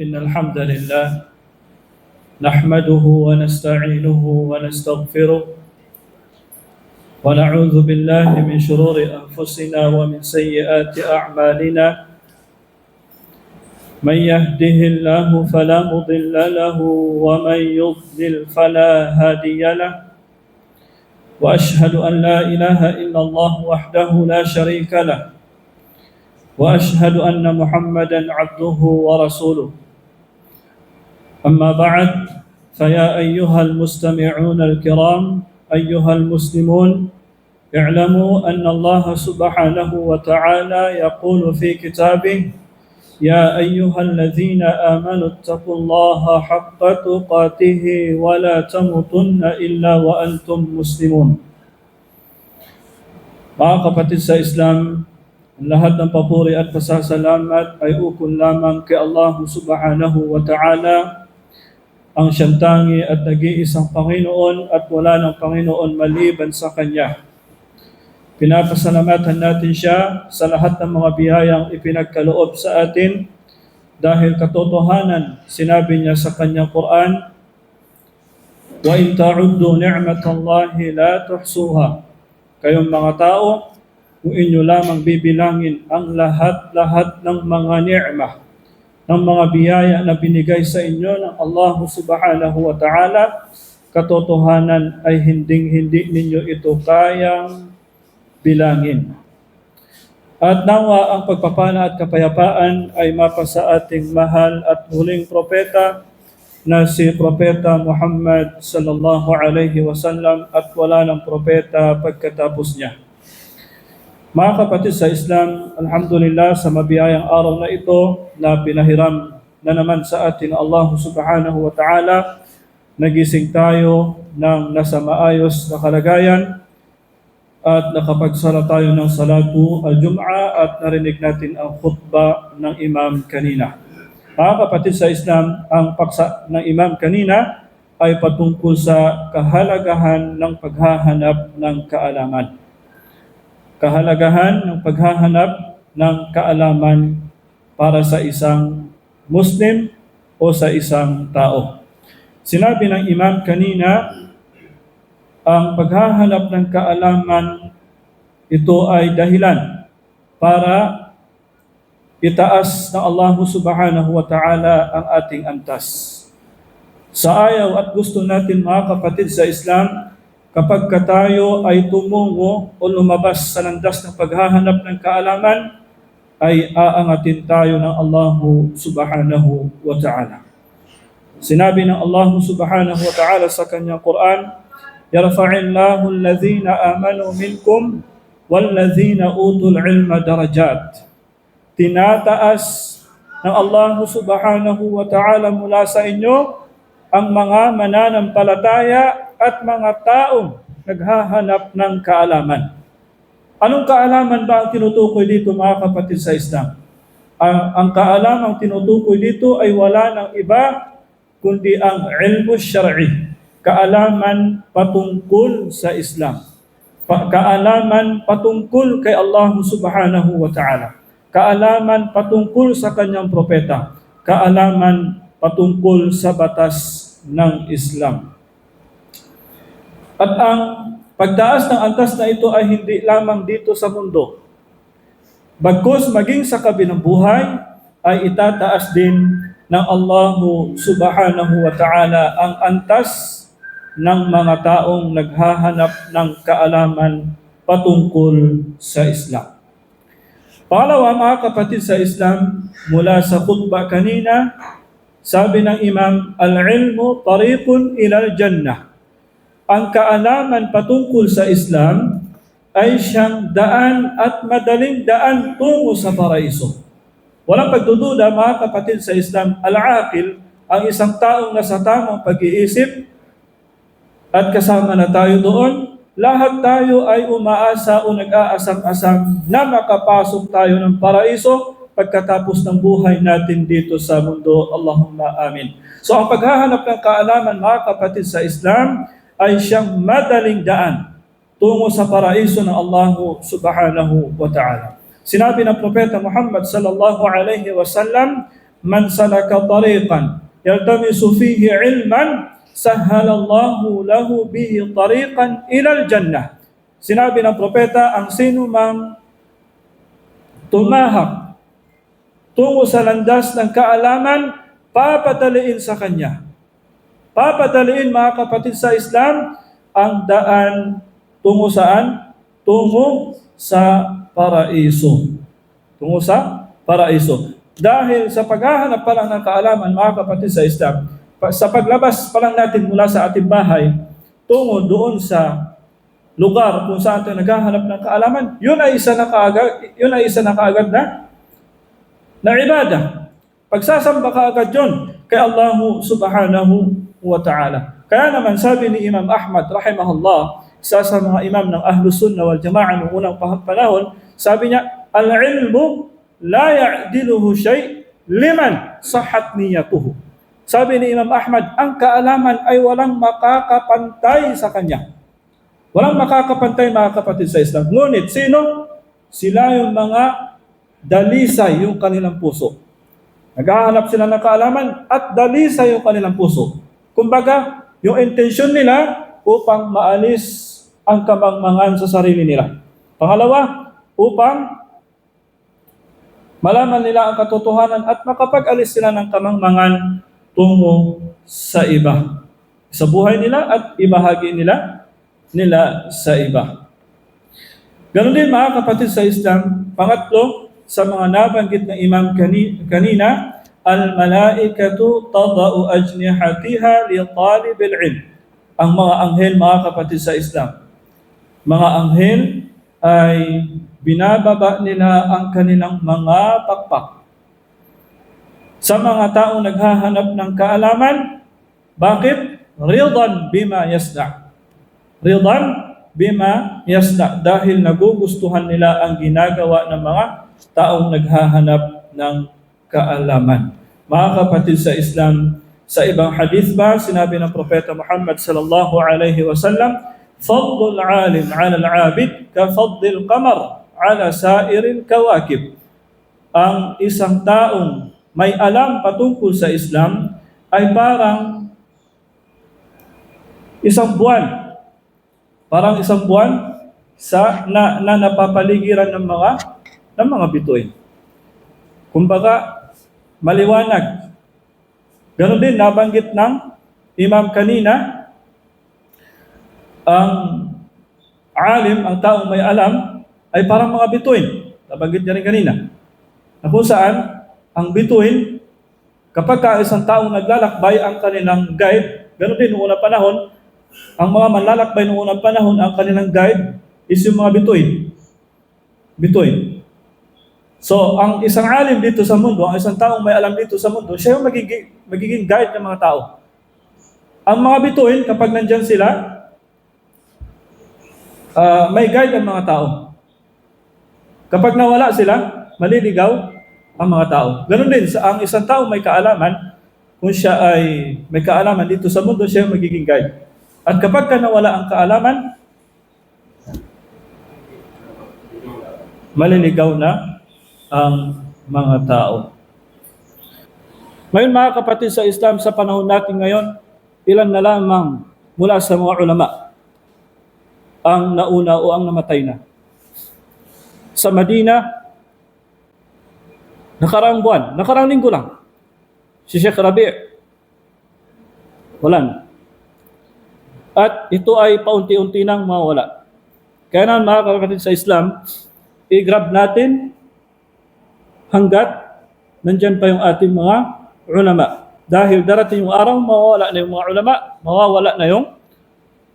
إن الحمد لله نحمده ونستعينه ونستغفره ونعوذ بالله من شرور أنفسنا ومن سيئات أعمالنا. من يهده الله فلا مضل له ومن يضلل فلا هادي له. وأشهد أن لا إله إلا الله وحده لا شريك له، وأشهد أن محمدا عبده ورسوله. أما بعد، فيا أيها المستمعون الكرام، أيها المسلمون، اعلموا أن الله سبحانه وتعالى يقول في كتابه: يا أيها الذين آمنوا اتقوا الله حق تقاته ولا تموتن إلا وأنتم مسلمون. Mga kapatid sa Islam, ang lahat ng papuri at pasasalamat ay ukol lamang kay Allah subhanahu wa ta'ala, ang siyang tangi at nag-iisang Panginoon at wala ng Panginoon maliban sa Kanya. Pinapasalamatan natin siya sa lahat ng mga biyayang ipinagkaloob sa atin dahil katotohanan, sinabi niya sa Kanyang Quran, wa in ta'uddu ni'matallahi la tuhsuha. Kayong mga tao, kung inyo lamang bibilangin ang lahat-lahat ng mga ni'mah, ng mga biyaya na binigay sa inyo ng Allah subhanahu wa ta'ala, katotohanan ay hindi ninyo ito kayang bilangin. At nawa ang pagpapala at kapayapaan ay mapasa ating mahal at huling propeta na si Propeta Muhammad sallallahu alaihi wasallam, at wala ng propeta pagkatapos niya. Mga kapatid sa Islam, alhamdulillah sa mabiyayang araw na ito na pinahiram na naman sa atin Allah subhanahu wa ta'ala, nagising tayo ng nasa maayos na kalagayan at nakapagsala tayo ng salatu al-Jum'a at narinig natin ang khutbah ng imam kanina. Mga kapatid sa Islam, ang paksa ng imam kanina ay patungkol sa kahalagahan ng paghahanap ng kaalaman. Kahalagahan ng paghahanap ng kaalaman para sa isang Muslim o sa isang tao. Sinabi ng imam kanina, ang paghahanap ng kaalaman, ito ay dahilan para itaas ng Allah subhanahu wa ta'ala ang ating antas. Sa ayaw at gusto natin mga kapatid sa Islam, kapag tayo ay tumungo o lumabas sa landas ng paghahanap ng kaalaman, ay aangatin tayo ng Allah subhanahu wa ta'ala. Sinabi ng Allah subhanahu wa ta'ala sa kanyang Quran, يَرْفَعِ الَّذِينَ آمَنُوا مِنْكُمْ وَالَّذِينَ أُوتُوا الْعِلْمَ دَرَجَاتٍ. Tinataas ng Allah subhanahu wa ta'ala mula sa inyo ang mga mananampalataya at mga taong naghahanap ng kaalaman. Anong kaalaman ba ang tinutukoy dito mga kapatid sa Islam? Ang kaalamang tinutukoy dito ay wala ng iba kundi ang ilmu syar'i. Kaalaman patungkol sa Islam. Kaalaman patungkol kay Allah subhanahu wa ta'ala. Kaalaman patungkol sa kanyang propeta. Kaalaman patungkol sa batas ng Islam. At ang pagtaas ng antas na ito ay hindi lamang dito sa mundo. Bagkus maging sa kabilang buhay ay itataas din ng Allah subhanahu wa ta'ala ang antas ng mga taong naghahanap ng kaalaman patungkol sa Islam. Pangalawa mga kapatid sa Islam, mula sa khutbah kanina, sabi ng imam, al-ilmu tariqun ilal jannah. Ang kaalaman patungkol sa Islam ay siyang daan at madaling daan tungo sa paraiso. Walang pagdududa mga kapatid sa Islam, al-aqil, ang isang taong nasa tamang pag-iisip, at kasama na tayo doon, lahat tayo ay umaasa o nag-aasam-asam na makapasok tayo ng paraiso pagkatapos ng buhay natin dito sa mundo. Allahumma amin. So ang paghahanap ng kaalaman mga kapatid sa Islam ay siyang madaling daan tungo sa paraiso ng Allah subhanahu wa ta'ala. Sinabi ng Propeta Muhammad sallallahu alaihi wasallam, man salaka tariqan yaltamisu fihi ilman sahhalallahu lahu bihi tariqan ila al-jannah. Sinabi ng propeta, ang sino mang tumahak tungo sa landas ng kaalaman, papadaliin sa kanya. Papadaliin, mga kapatid sa Islam, ang daan tungo saan? Tungo sa paraiso. Tungo sa paraiso. Dahil sa paghahanap pa lang ng kaalaman, mga kapatid sa Islam, sa paglabas pa lang natin mula sa ating bahay, tungo doon sa lugar kung saan tayo naghahanap ng kaalaman, yun ay isa na kaagad na ibada. Pagsasamba ka agad yun kay Allah subhanahu wa ta'ala. Kaya naman sabi ni Imam Ahmad rahimahullah, isa sa mga imam ng Ahlus Sunnah wal Jama'ah noong unang panahon, sabi niya, al-ilmu la ya'diluhu shay' liman sahhat niyatuhu. Sabi ni Imam Ahmad, ang kaalaman ay walang makakapantay sa kanya. Walang makakapantay, mga kapatid sa Islam. Ngunit, sino? Sila yung mga dalisay yung kanilang puso. Naghahanap sila ng kaalaman at dalisay yung kanilang puso. Kumbaga, yung intensyon nila upang maalis ang kamangmangan sa sarili nila. Pangalawa, upang malaman nila ang katotohanan at makapag-alis sila ng kamangmangan tungo sa iba. Sa buhay nila at ibahagi nila sa iba. Ganon din, mga kapatid sa Islam, pangatlo, sa mga nabanggit ng imam kanina, al-malaikatu tada'u ajnihatiha li talibil ilm. Ang mga anghel, mga kapatid sa Islam, mga anghel ay binababa nila ang kanilang mga pakpak sa mga taong naghahanap ng kaalaman. Bakit? Ridan bima yasna'. Ridan bima yasna', dahil nagugustuhan nila ang ginagawa ng mga taong naghahanap ng kaalaman. Mga kapatid sa Islam, sa ibang hadith ba, sinabi ng Propeta Muhammad sallallahu alaihi wasallam, fadlul alim ala al-abid ka fadlil qamar ala sairil kawakib. Ang isang taong may alam patungkol sa Islam ay parang isang buwan. Parang isang buwan na napapaligiran ng mga bituin. Kumbaga, maliwanag. Ganon din, nabanggit ng imam kanina, ang alim, ang taong may alam, ay parang mga bituin. Nabanggit niya rin kanina. Na kung saan, ang bituin, kapag isang taong naglalakbay, ang kanilang guide, ganon din noong unang panahon, ang mga manlalakbay noong unang panahon, ang kanilang guide is yung mga bituin. Bituin. So, ang isang alim dito sa mundo, ang isang taong may alam dito sa mundo, siya yung magiging guide ng mga tao. Ang mga bituin, kapag nandyan sila, may guide ang mga tao. Kapag nawala sila, maliligaw ang mga tao. Ganon din, ang isang taong may kaalaman, kung siya ay may kaalaman dito sa mundo, siya yung magiging guide. At kapag nawala ang kaalaman, maliligaw na ang mga tao. Ngayon, mga kapatid sa Islam, sa panahon natin ngayon, ilan na lamang mula sa mga ulama ang nauna o ang namatay na. Sa Madina, nakaraang buwan, nakaraang linggo lang, si Sheikh Rabi', wala na. At ito ay paunti-unti nang mawala. Kaya na, mga kapatid sa Islam, i-grab natin hanggat nandyan pa yung ating mga ulama. Dahil darating yung araw, mawawala na yung mga ulama, mawawala na yung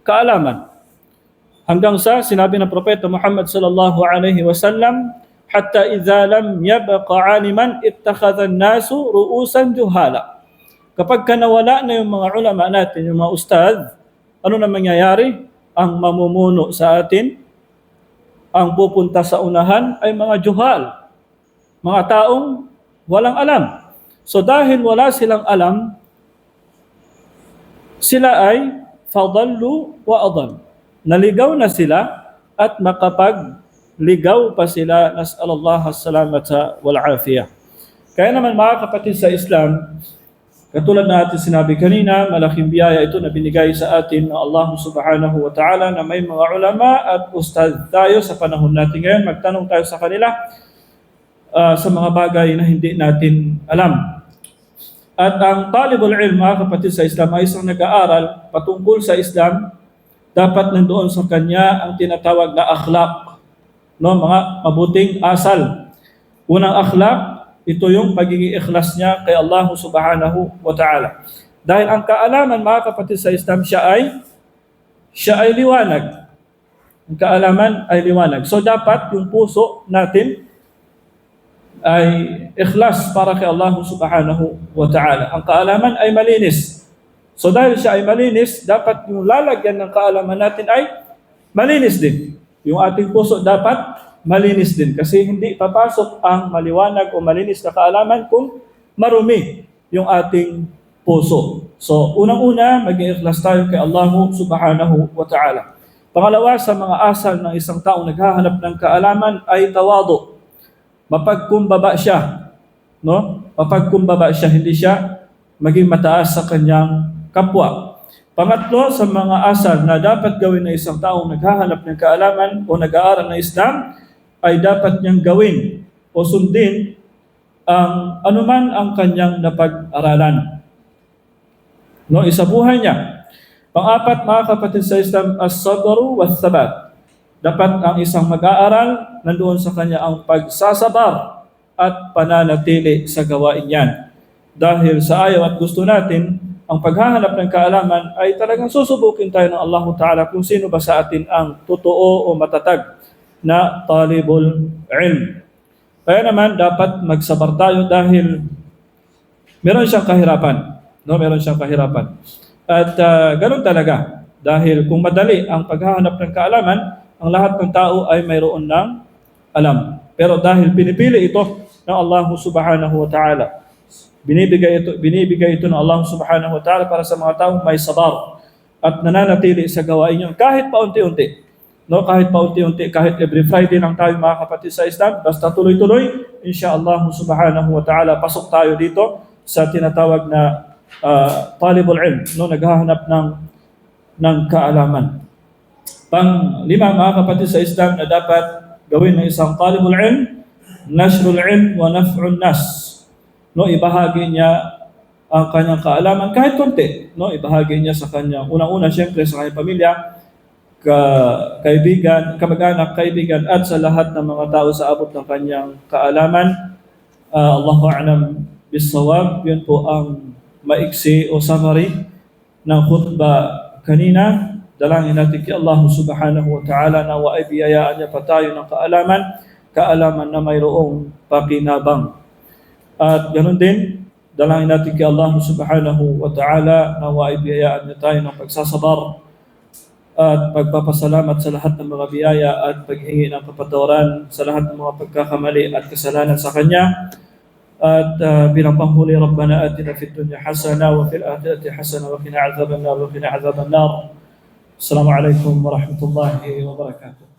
kaalaman. Hanggang sa sinabi ng Propeta Muhammad sallallahu alaihi wasallam, hatta idza lam yabqa aliman ittakhadha an-nasu ru'usan juhala. Kapag nawala na yung mga ulama natin, yung mga ustad, ano na mangyayari? Ang mamumuno sa atin, ang pupunta sa unahan ay mga juhal, mga taong walang alam. So dahil wala silang alam, sila ay fadallu wa adall. Naligaw na sila at makapagligaw pa sila, nas'alallahu as-salamata wal afiyah. Kaya naman mga kapatid sa Islam, katulad na ating sinabi kanina, malaking biyaya ito na binigay sa atin ng Allah subhanahu wa ta'ala na may mga ulama at ustad tayo sa panahon natin ngayon. Magtanong tayo sa kanila sa mga bagay na hindi natin alam. At ang talibul ilm, mga kapatid sa Islam, ay isang nag-aaral patungkol sa Islam, dapat nandoon sa kanya ang tinatawag na akhlaq, no, mga mabuting asal. Unang akhlaq, ito yung pagiging ikhlas niya kay Allah subhanahu wa ta'ala. Dahil ang kaalaman, mga kapatid sa Islam, siya ay liwanag. Ang kaalaman ay liwanag. So dapat yung puso natin ay ikhlas para kay Allah subhanahu wa ta'ala. Ang kaalaman ay malinis. So dahil siya ay malinis, dapat yung lalagyan ng kaalaman natin ay malinis din. Yung ating puso dapat malinis din. Kasi hindi papasok ang maliwanag o malinis na kaalaman kung marumi yung ating puso. So unang-una, maging ikhlas tayo kay Allah subhanahu wa ta'ala. Pangalawa, sa mga asal ng isang taong naghahanap ng kaalaman ay tawadu. Mapagkumbaba siya, no? Mapagkumbaba siya, hindi siya maging mataas sa kanyang kapwa. Pangatlo, sa mga asal na dapat gawin ng isang taong naghahanap ng kaalaman o nag-aaral ng Islam, ay dapat niyang gawin o sundin ang anuman ang kanyang napag-aralan, no? Isabuhay niya. Pang-apat, mga kapatid sa Islam, as-sabru was-sabat. Dapat ang isang mag-aaral, nandoon sa kanya ang pagsasabar at pananatili sa gawain yan. Dahil sa ayaw at gusto natin, ang paghahanap ng kaalaman ay talagang susubukin tayo ng Allah Ta'ala kung sino ba sa atin ang totoo o matatag na talibul ilm. Kaya naman dapat magsabar tayo dahil meron siyang kahirapan. No, meron siyang kahirapan. At ganun talaga. Dahil kung madali ang paghahanap ng kaalaman, ang lahat ng tao ay mayroon ng alam. Pero dahil pinipili ito ng Allah subhanahu wa ta'ala, binibigay ito ng Allah subhanahu wa ta'ala para sa mga taong may sabar at nananatili sa gawain yun kahit paunti-unti. No, kahit paunti-unti, kahit every Friday lang tayo, mga kapatid sa Islam, basta tuloy-tuloy, insya-Allah subhanahu wa ta'ala, pasok tayo dito sa tinatawag na talibul ilm, no, naghahanap ng kaalaman. Pang-lima, mga kapatid sa Islam, na dapat gawin ng isang talibul ilm, nashrul ilm wa naf'un nas. No, ibahagi niya ang kanyang kaalaman kahit konti, no, ibahagi niya sa kanyang unang-una siyempre sa kanyang pamilya, kaibigan, kamag-anak, kaibigan at sa lahat ng mga tao sa abot ng kanyang kaalaman. Allahu a'lam bis-shawab. Yun po ang maiksi o summary ng khutbah kanina. Dalangin natin kay Allah subhanahu wa ta'ala na ay biyayaan niya pa tayo ng kaalaman na mayroong pakinabang. At ganoon din, dalangin natin kay Allah subhanahu wa ta'ala na ay biyayaan niya tayo ng pagsasabar at pagpapasalamat sa lahat ng mga biyaya at paghingi ng kapatawaran sa lahat ng mga pagkakamali at kasalanan sa Kanya. At bilang panghuli, Rabbana atina fid dunya hasana wa fil akhirati hasana wa qina adhaban nar wa qina adhaban nar. Assalamualaikum warahmatullahi wabarakatuh.